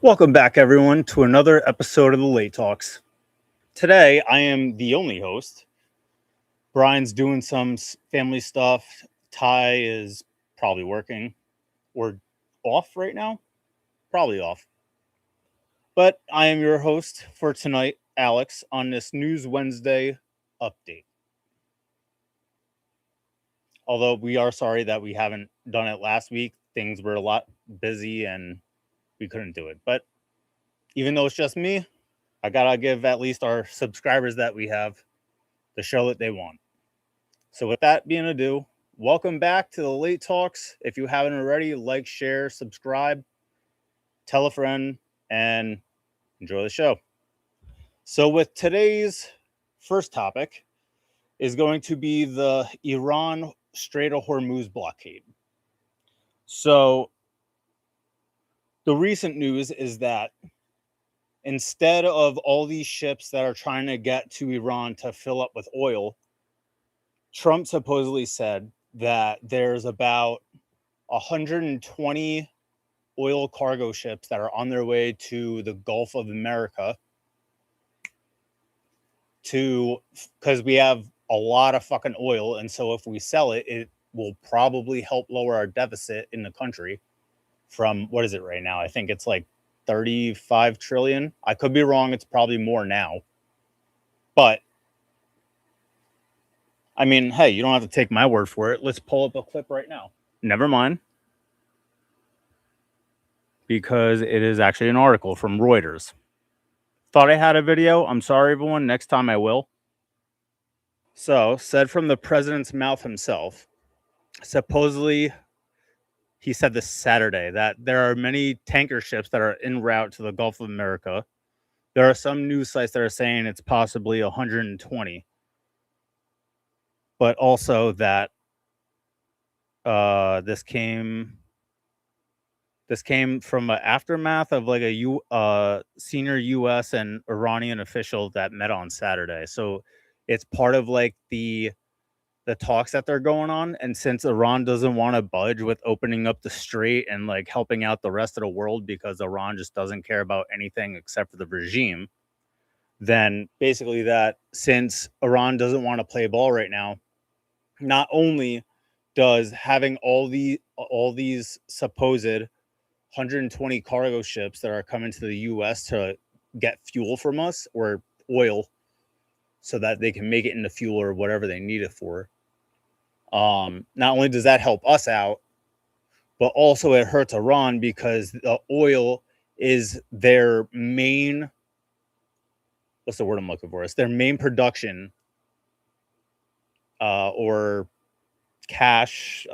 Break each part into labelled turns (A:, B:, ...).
A: Welcome back, everyone, to another episode of the Late Talks. Today, I am the only host. Brian's doing some family stuff. Ty is probably working or off right now. Probably off. But I am your host for tonight, Alex, on this News Wednesday update. Although we are sorry that we haven't done it last week. Things were a lot busy and we couldn't do it. But even though it's just me, I gotta give at least our subscribers that we have the show that they want. So with that being ado, welcome back to the Late Talks. If you haven't already, like, share, subscribe, tell a friend, and enjoy the show. So with today's first topic is going to be the Iran Strait of Hormuz blockade. So the recent news is that instead of all these ships that are trying to get to Iran to fill up with oil, Trump supposedly said that there's about 120 oil cargo ships that are on their way to the Gulf of America because we have a lot of fucking oil. And so if we sell it, it will probably help lower our deficit in the country from, what is it right now? I think it's like 35 trillion. I could be wrong. It's probably more now. But I mean, hey, you don't have to take my word for it. Let's pull up a clip right now. Never mind. Because it is actually an article from Reuters. Thought I had a video. I'm sorry, everyone. Next time I will. So, said from the president's mouth himself, supposedly, he said this Saturday that there are many tanker ships that are en route to the Gulf of America. There are some news sites that are saying it's possibly 120. But also that this came from an aftermath of like a senior U.S. and Iranian official that met on Saturday. So it's part of like the talks that they're going on. And since Iran doesn't want to budge with opening up the strait and like helping out the rest of the world because Iran just doesn't care about anything except for the regime, then basically that since Iran doesn't want to play ball right now, not only does having all these supposed 120 cargo ships that are coming to the U.S. to get fuel from us or oil so that they can make it into fuel or whatever they need it for. Not only does that help us out, but also it hurts Iran because the oil is their main, what's the word I'm looking for? It's their main production or cash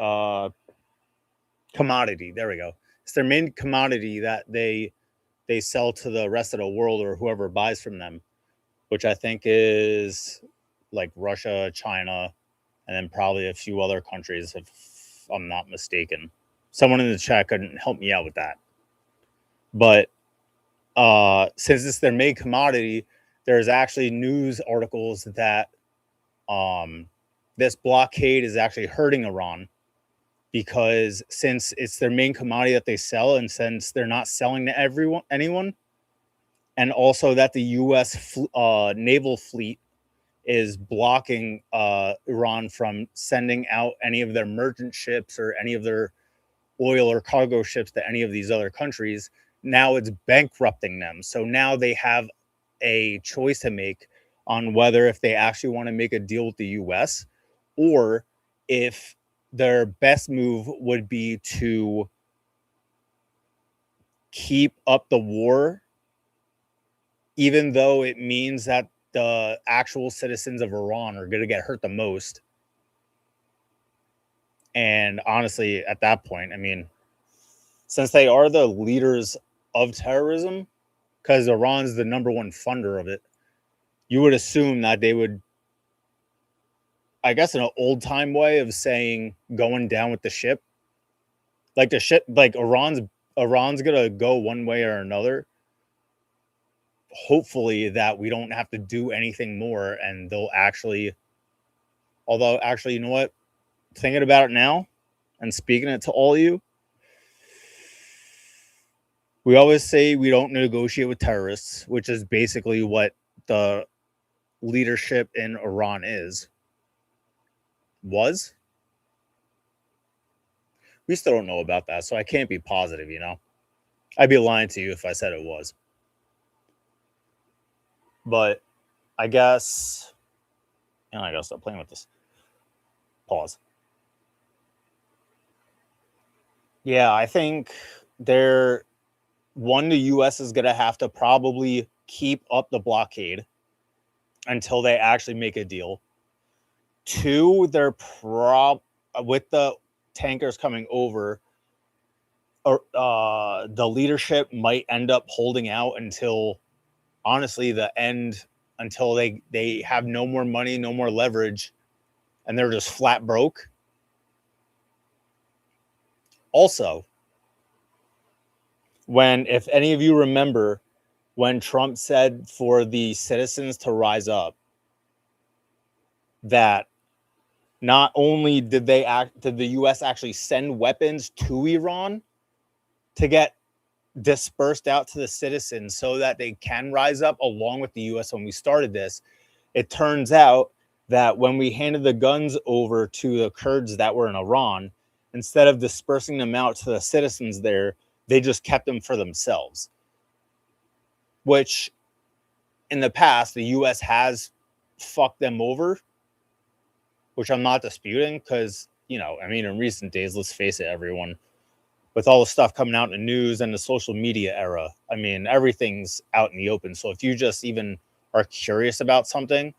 A: commodity. There we go. It's their main commodity that they sell to the rest of the world or whoever buys from them, which I think is like Russia, China, and then probably a few other countries, if I'm not mistaken. Someone in the chat couldn't help me out with that. But since it's their main commodity, there's actually news articles that this blockade is actually hurting Iran because since it's their main commodity that they sell, and since they're not selling to anyone, and also that the U.S. naval fleet is blocking Iran from sending out any of their merchant ships or any of their oil or cargo ships to any of these other countries. Now it's bankrupting them. So now they have a choice to make on whether if they actually want to make a deal with the U.S. or if their best move would be to keep up the war, even though it means that the actual citizens of Iran are going to get hurt the most. And honestly, at that point, I mean, since they are the leaders of terrorism, because Iran's the number one funder of it, you would assume that they would, I guess, in an old time way of saying going down with the ship, like the ship, like Iran's gonna go one way or another. Hopefully that we don't have to do anything more, and they'll actually, although actually, you know what? Thinking about it now and speaking it to all of you, We always say we don't negotiate with terrorists, which is basically what the leadership in Iran was. We still don't know about that, so I can't be positive, you know? I'd be lying to you if I said it was. But I guess, and I gotta stop playing with this. Pause. Yeah, I think the U.S. is gonna have to probably keep up the blockade until they actually make a deal. Two, they're with the tankers coming over, or the leadership might end up holding out until, honestly, the end, until they have no more money, no more leverage, and they're just flat broke. Also, if any of you remember when Trump said for the citizens to rise up, that not only did the US actually send weapons to Iran to get dispersed out to the citizens so that they can rise up along with the US when we started this. It turns out that when we handed the guns over to the Kurds that were in Iran, instead of dispersing them out to the citizens there, they just kept them for themselves. Which in the past, the US has fucked them over, which I'm not disputing because, I mean, in recent days, let's face it, everyone, with all the stuff coming out in the news and the social media era, I mean, everything's out in the open. So if you just even are curious about something,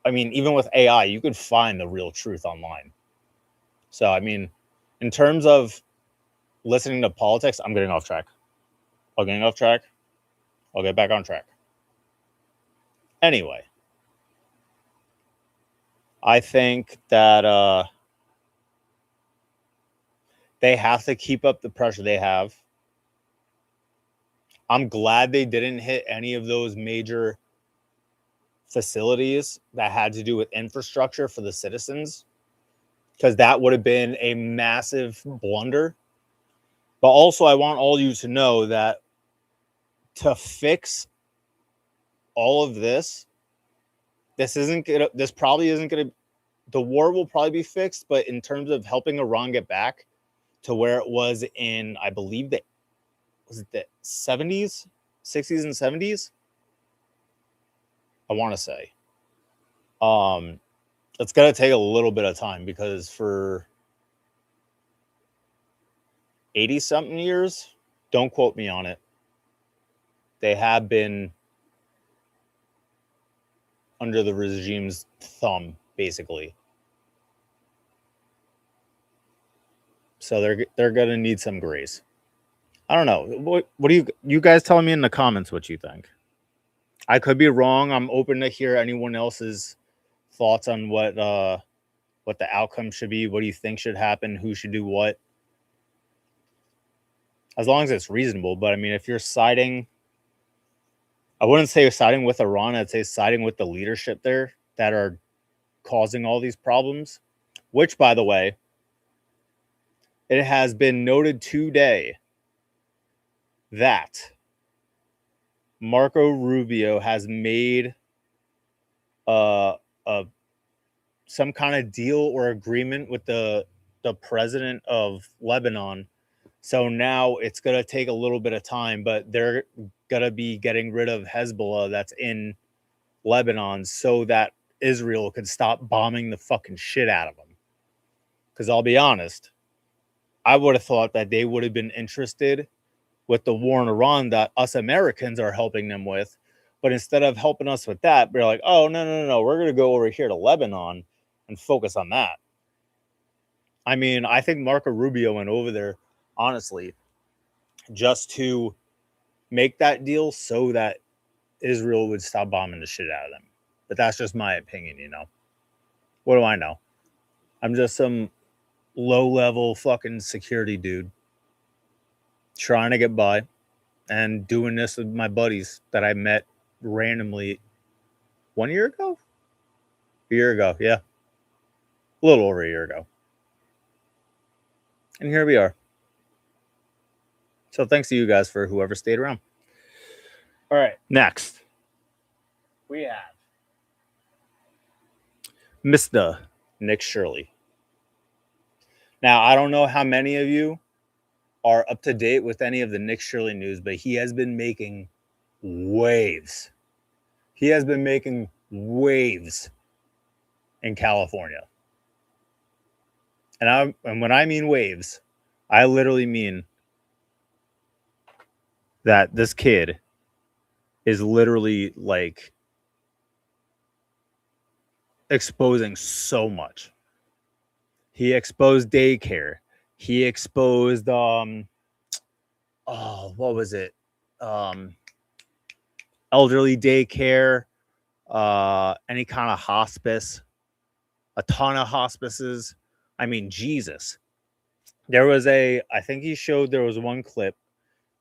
A: I mean, even with AI, you could find the real truth online. So, I mean, in terms of listening to politics, I'm getting off track. I'm getting off track. I'll get back on track. Anyway, I think that they have to keep up the pressure they have. I'm glad they didn't hit any of those major facilities that had to do with infrastructure for the citizens, because that would have been a massive blunder. But also, I want all you to know that to fix all of this, this probably isn't gonna, the war will probably be fixed, but in terms of helping Iran get back to where it was in, I believe that, was it the 70s, 60s and 70s? I want to say. It's going to take a little bit of time because for 80 something years, don't quote me on it, they have been under the regime's thumb, basically. So they're going to need some grace. I don't know. What do you guys tell me in the comments what you think? I could be wrong. I'm open to hear anyone else's thoughts on what the outcome should be. What do you think should happen? Who should do what? As long as it's reasonable. But I mean, if you're siding, I wouldn't say siding with Iran. I'd say siding with the leadership there that are causing all these problems. Which, by the way, it has been noted today that Marco Rubio has made some kind of deal or agreement with the president of Lebanon. So now it's going to take a little bit of time, but they're going to be getting rid of Hezbollah that's in Lebanon so that Israel could stop bombing the fucking shit out of them. Because I'll be honest, I would have thought that they would have been interested with the war in Iran that us Americans are helping them with. But instead of helping us with that, they're like, oh, no. We're going to go over here to Lebanon and focus on that. I mean, I think Marco Rubio went over there, honestly, just to make that deal so that Israel would stop bombing the shit out of them. But that's just my opinion, you know. What do I know? I'm just some low-level fucking security dude trying to get by and doing this with my buddies that I met randomly 1 year ago? A year ago, yeah. A little over a year ago. And here we are. So thanks to you guys for whoever stayed around. All right, next we have Mr. Nick Shirley. Now, I don't know how many of you are up to date with any of the Nick Shirley news, but he has been making waves. He has been making waves in California. And when I mean waves, I literally mean that this kid is literally like exposing so much. He exposed daycare. He exposed what was it? Elderly daycare, any kind of hospice, a ton of hospices. I mean, Jesus. There was I think he showed there was one clip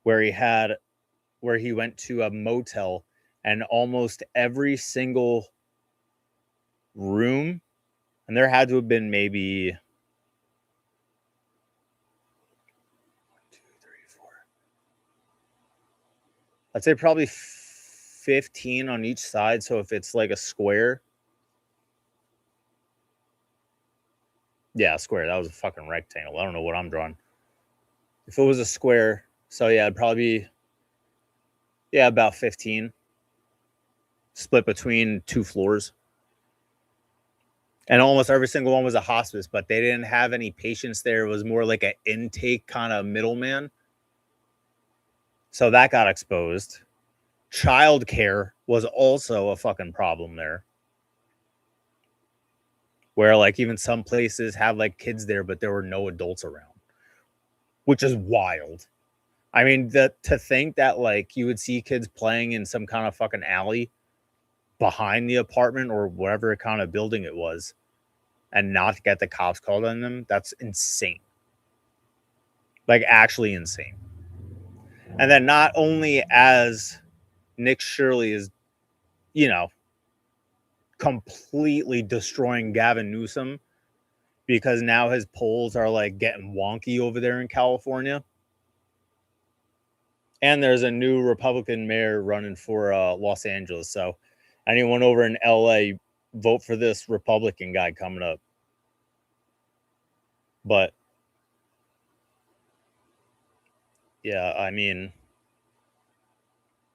A: where he went to a motel and almost every single room, and there had to have been maybe 1, 2, 3, 4. I'd say probably 15 on each side. So if it's like a square, yeah, a square. That was a fucking rectangle. I don't know what I'm drawing. If it was a square, so yeah, it'd probably be about 15, split between 2 floors. And almost every single one was a hospice, but they didn't have any patients there. It was more like an intake kind of middleman. So that got exposed. Childcare was also a fucking problem there. Where like even some places have like kids there, but there were no adults around, which is wild. I mean, to think that like you would see kids playing in some kind of fucking alley behind the apartment or whatever kind of building it was and not get the cops called on them, that's insane. Like actually insane. And then not only as Nick Shirley is, completely destroying Gavin Newsom because now his polls are like getting wonky over there in California. And there's a new Republican mayor running for Los Angeles. So anyone over in LA, vote for this Republican guy coming up. But yeah, I mean,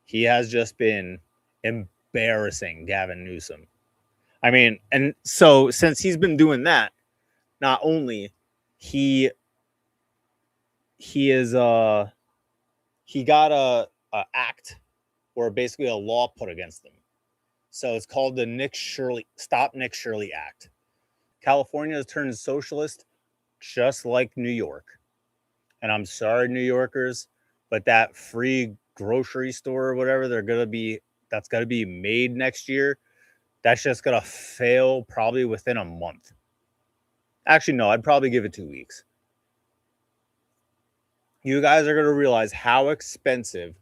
A: he has just been embarrassing Gavin Newsom. I mean, and so since he's been doing that, not only he got a act or basically a law put against him. So it's called the Stop Nick Shirley Act. California has turned socialist just like New York. And I'm sorry, New Yorkers, but that free grocery store or whatever that's going to be made next year, that's just going to fail probably within a month. Actually, no, I'd probably give it 2 weeks. You guys are going to realize how expensive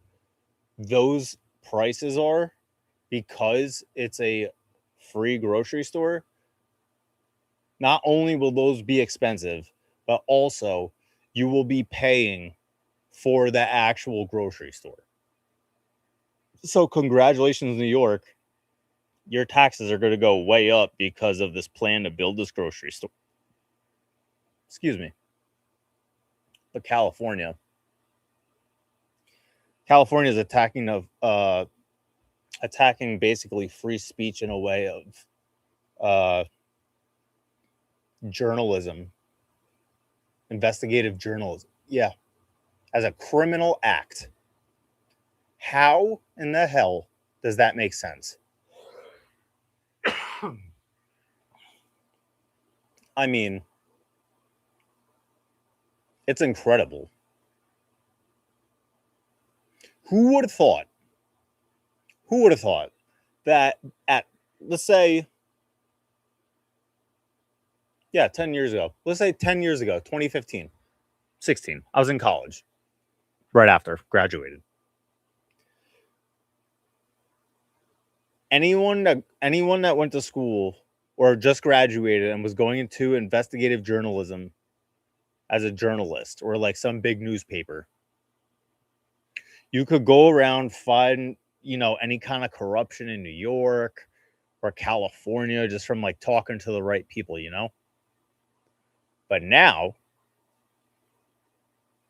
A: those prices are because it's a free grocery store. Not only will those be expensive, but also you will be paying for the actual grocery store. So congratulations, New York. Your taxes are going to go way up because of this plan to build this grocery store. Excuse me. But California is attacking basically free speech in a way of journalism, investigative journalism. Yeah. As a criminal act. How in the hell does that make sense? I mean, it's incredible. Who would have thought that at, let's say, 10 years ago, 2015, 16, I was in college right after graduated. Anyone that went to school or just graduated and was going into investigative journalism as a journalist or like some big newspaper, You could go around, find, any kind of corruption in New York or California just from like talking to the right people. But now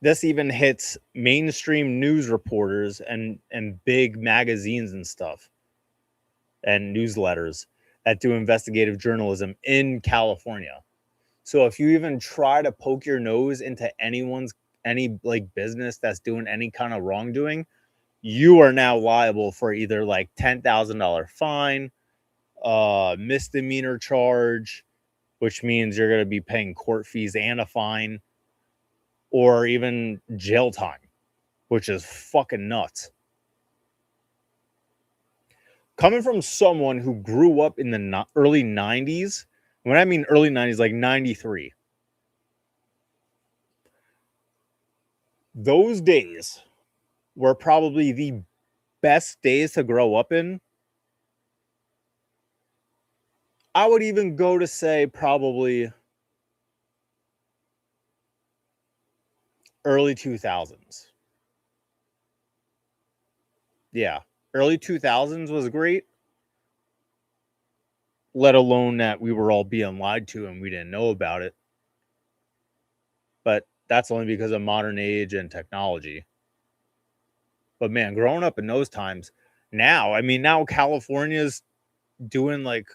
A: this even hits mainstream news reporters and big magazines and stuff and newsletters that do investigative journalism in California. So if you even try to poke your nose into any like business that's doing any kind of wrongdoing, you are now liable for either like $10,000 fine, misdemeanor charge, which means you're going to be paying court fees and a fine, or even jail time, which is fucking nuts. Coming from someone who grew up in the early 90s, when I mean early 90s, like 93, those days were probably the best days to grow up in. I would even go to say probably early 2000s. Yeah, early 2000s was great, let alone that we were all being lied to and we didn't know about it. But that's only because of modern age and technology. But man, growing up in those times, now California's doing like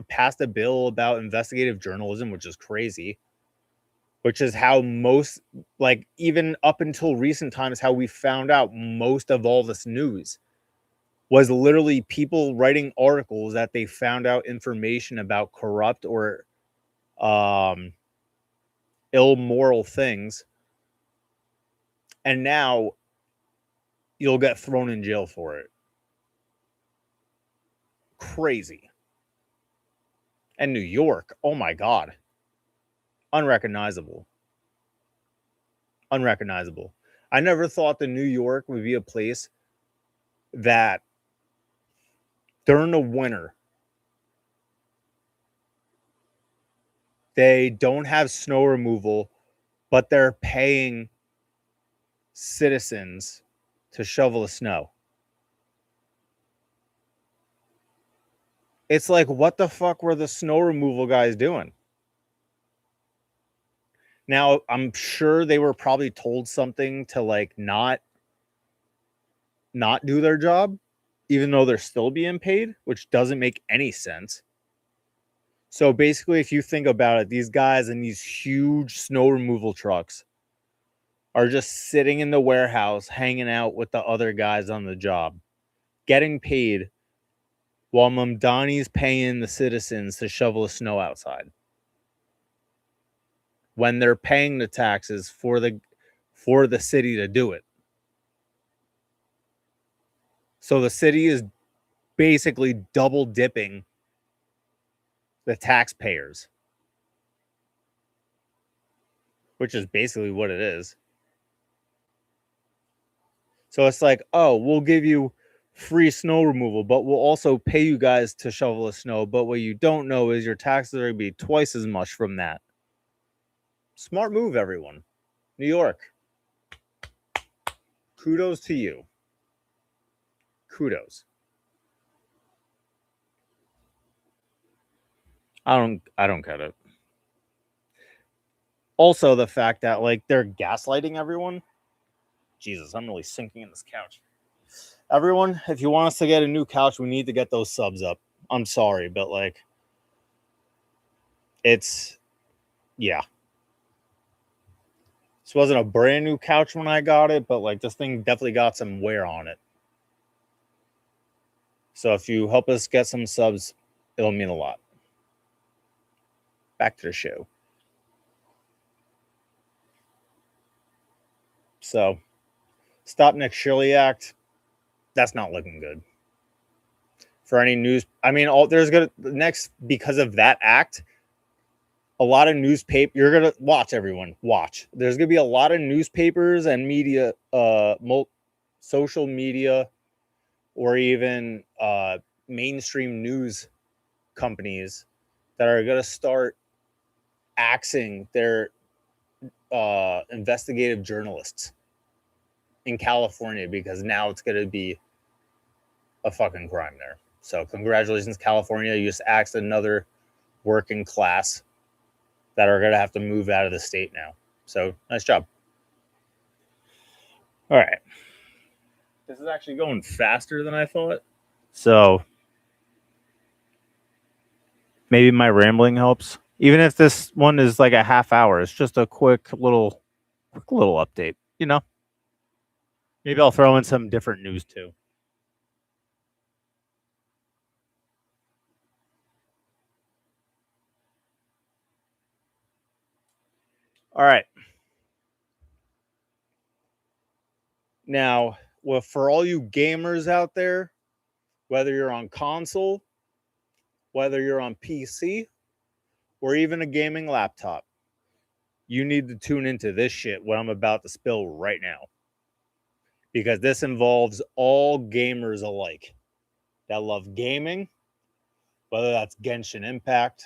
A: passed a bill about investigative journalism, which is crazy. Which is how most, like, even up until recent times, how we found out most of all this news was literally people writing articles that they found out information about corrupt or immoral things, and now you'll get thrown in jail for it. Crazy. And New York, oh my god, unrecognizable. I never thought that New York would be a place that during the winter they don't have snow removal, but they're paying citizens to shovel the snow. It's like, what the fuck were the snow removal guys doing? Now, I'm sure they were probably told something to like not do their job, even though they're still being paid, which doesn't make any sense. So basically, if you think about it, these guys in these huge snow removal trucks are just sitting in the warehouse, hanging out with the other guys on the job, getting paid while Mamdani's paying the citizens to shovel the snow outside, when they're paying the taxes for the city to do it. So the city is basically double dipping the taxpayers, which is basically what it is. So it's like, oh, we'll give you free snow removal, but we'll also pay you guys to shovel the snow. But what you don't know is your taxes are going to be twice as much from that. Smart move, everyone. New York. Kudos to you. Kudos. I don't get it. Also, the fact that like they're gaslighting everyone. Jesus, I'm really sinking in this couch. Everyone, if you want us to get a new couch, we need to get those subs up. I'm sorry, but like, yeah. This wasn't a brand new couch when I got it, but like this thing definitely got some wear on it. So if you help us get some subs, it'll mean a lot. Back to the show. So, Stop Nick Shirley Act, that's not looking good. For any news, there's gonna next, because of that act, a lot of newspaper, you're gonna watch, everyone watch. There's gonna be a lot of newspapers and media, social media, or even mainstream news companies that are gonna start axing their investigative journalists. in California because now it's going to be a fucking crime there. So congratulations, California. You just axed another working class that are going to have to move out of the state now. So nice job. All right. This is actually going faster than I thought. So maybe my rambling helps. Even if this one is like a half hour, it's just a quick little update, you know? Maybe I'll throw in some different news too. All right. Now, well, for all you gamers out there, whether you're on console, whether you're on PC, or even a gaming laptop, you need to tune into this shit, what I'm about to spill right now. Because this involves all gamers alike that love gaming, whether that's Genshin Impact,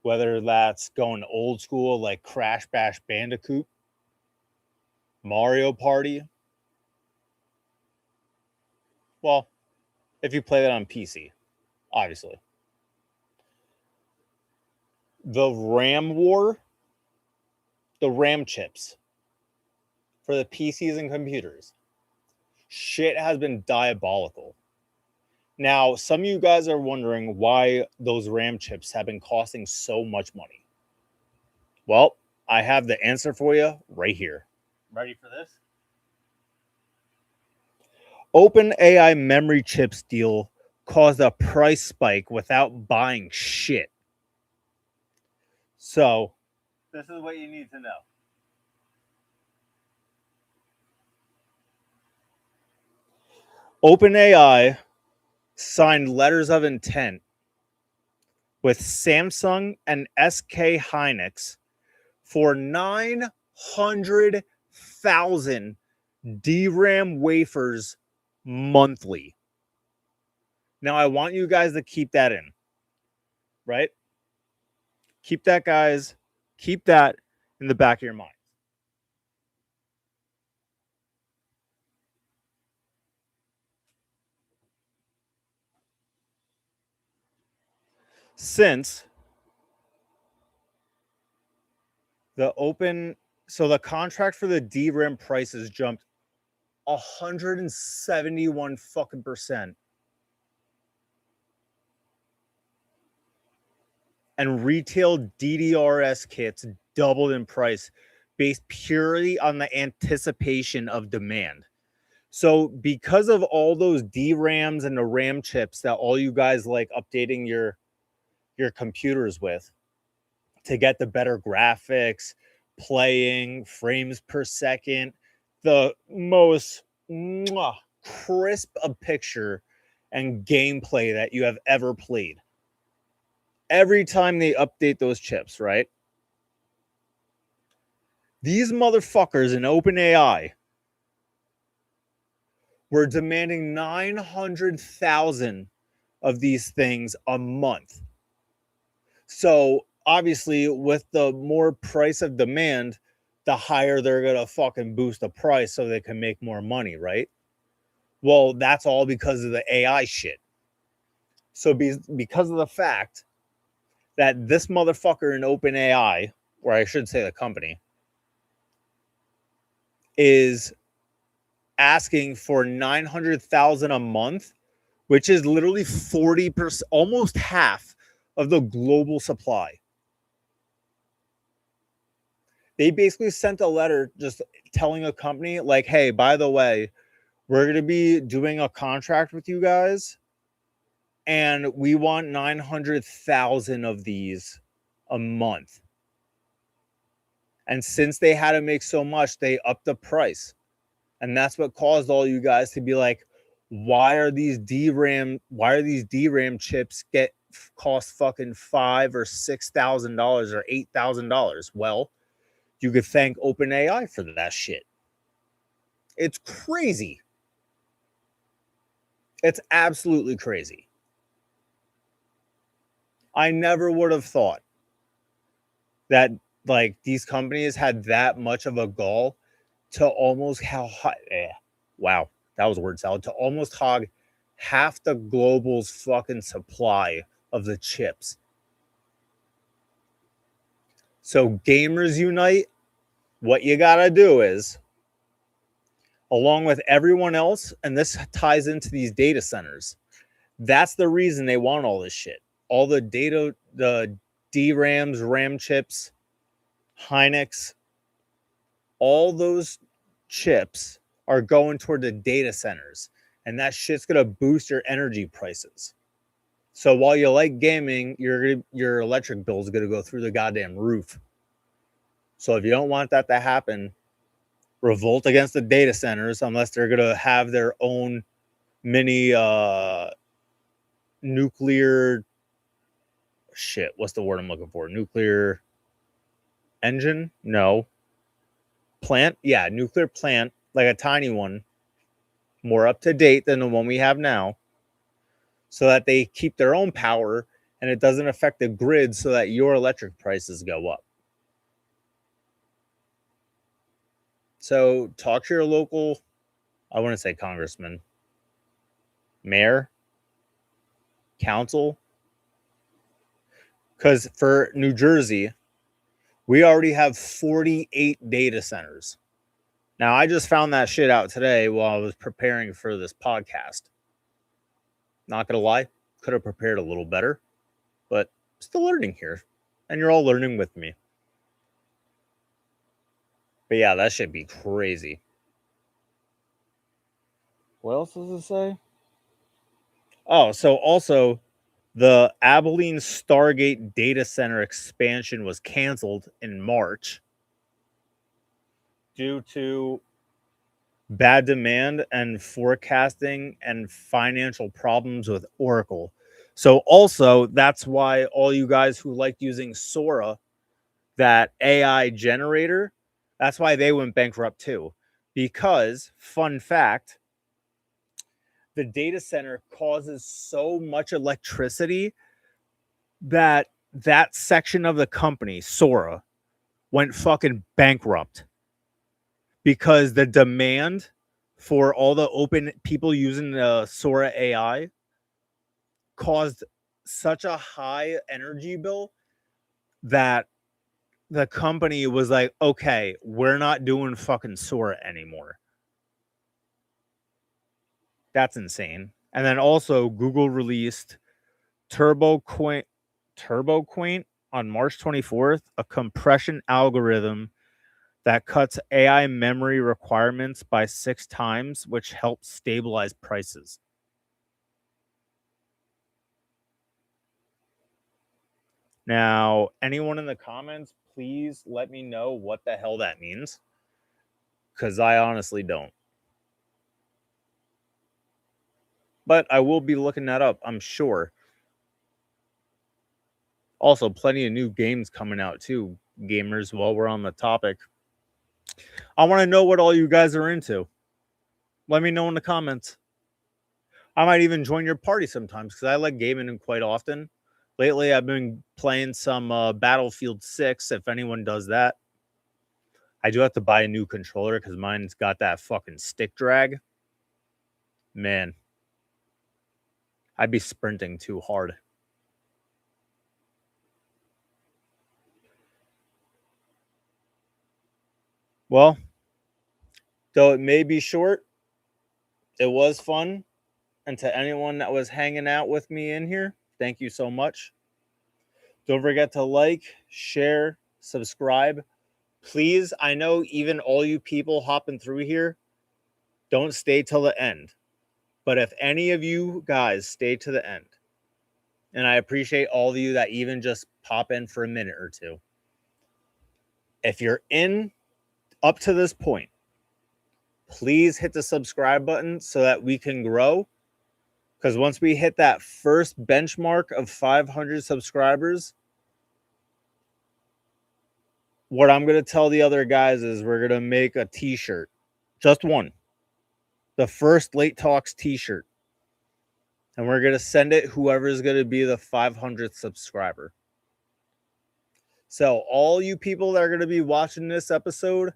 A: whether that's going old school like Crash Bash Bandicoot, Mario Party. Well, if you play that on PC, obviously. The RAM war, the RAM chips for the PCs and computers, shit has been diabolical. Now, some of you guys are wondering why those RAM chips have been costing so much money. Well, I have the answer for you right here. Ready for this? OpenAI memory chips deal caused a price spike without buying shit. So, this is what you need to know. OpenAI signed letters of intent with Samsung and SK Hynix for 900,000 DRAM wafers monthly. Now, I want you guys to keep that in, right? Keep that, guys. Keep that in the back of your mind. Since the contract for the DRAM prices jumped 171 fucking %. And retail DDRS kits doubled in price based purely on the anticipation of demand. So because of all those DRAMs and the RAM chips that all you guys like updating your computers with to get the better graphics, playing, frames per second, the most crisp a picture and gameplay that you have ever played. Every time they update those chips, right? These motherfuckers in OpenAI were demanding 900,000 of these things a month. So obviously, with the more price of demand, the higher they're going to fucking boost the price so they can make more money, right? Well, that's all because of the AI shit. So because of the fact that this motherfucker in OpenAI, or I should say the company, is asking for 900,000 a month, which is literally 40%, almost half of the global supply. They basically sent a letter just telling a company like, hey, by the way, we're going to be doing a contract with you guys and we want 900,000 of these a month. And since they had to make so much, they upped the price. And that's what caused all you guys to be like, why are these DRAM chips cost fucking $5,000 or $6,000 or $8,000? Well, you could thank OpenAI for that shit. It's crazy. It's absolutely crazy. I never would have thought that like these companies had that much of a gall to almost wow, that was a word salad, to almost hog half the global's fucking supply of the chips. So gamers unite. What you gotta do is, along with everyone else, and this ties into these data centers. That's the reason they want all this shit. All the data, the DRAMs, RAM chips, Hynix, all those chips are going toward the data centers. And that shit's going to boost your energy prices. So while you like gaming, your electric bill is going to go through the goddamn roof. So if you don't want that to happen, revolt against the data centers, unless they're going to have their own mini nuclear shit. What's the word I'm looking for? Nuclear engine? No. Plant? Yeah, nuclear plant, like a tiny one, more up to date than the one we have now, so that they keep their own power and it doesn't affect the grid so that your electric prices go up. So talk to your local, I wouldn't say congressman, mayor, council, because for New Jersey, we already have 48 data centers. Now, I just found that shit out today while I was preparing for this podcast. Not gonna lie, could have prepared a little better, but still learning here. And you're all learning with me. But yeah, that should be crazy. What else does it say? Oh, so also the Abilene Stargate data center expansion was canceled in March due to bad demand and forecasting and financial problems with Oracle. So also that's why all you guys who like using Sora, that AI generator, that's why they went bankrupt too. Because, fun fact, the data center causes so much electricity that that section of the company, Sora, went fucking bankrupt because the demand for all the open people using the Sora AI caused such a high energy bill that the company was like, okay, we're not doing fucking Sora anymore. That's insane. And then also Google released TurboQuaint on March 24th, a compression algorithm that cuts AI memory requirements by 6 times, which helps stabilize prices. Now, anyone in the comments, please let me know what the hell that means, because I honestly don't. But I will be looking that up, I'm sure. Also, plenty of new games coming out too, gamers, while we're on the topic. I want to know what all you guys are into. Let me know in the comments. I might even join your party sometimes because I like gaming quite often. Lately, I've been playing some Battlefield 6, if anyone does that. I do have to buy a new controller because mine's got that fucking stick drag. Man, I'd be sprinting too hard. Well, though it may be short, it was fun. And to anyone that was hanging out with me in here, thank you so much. Don't forget to like, share, subscribe. Please, I know even all you people hopping through here, don't stay till the end. But if any of you guys stay to the end, and I appreciate all of you that even just pop in for a minute or two. If you're in up to this point, please hit the subscribe button so that we can grow. Because once we hit that first benchmark of 500 subscribers, what I'm going to tell the other guys is we're going to make a t-shirt. Just one. The first Late Talks t-shirt. And we're going to send it whoever is going to be the 500th subscriber. So all you people that are going to be watching this episode,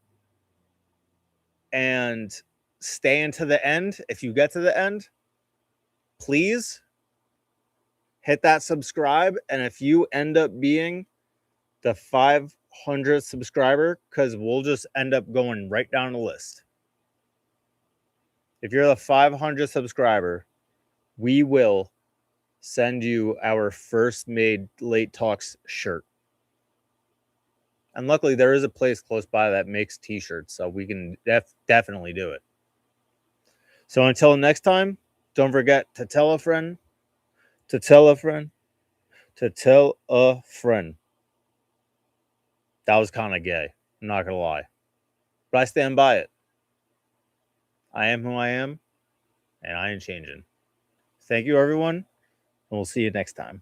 A: and stay into the end. If you get to the end, please hit that subscribe. And if you end up being the 500th subscriber, because we'll just end up going right down the list. If you're the 500th subscriber, we will send you our first made Late Talks shirt. And luckily, there is a place close by that makes t-shirts, so we can definitely do it. So until next time, don't forget to tell a friend, to tell a friend, to tell a friend. That was kind of gay. I'm not going to lie. But I stand by it. I am who I am, and I ain't changing. Thank you, everyone, and we'll see you next time.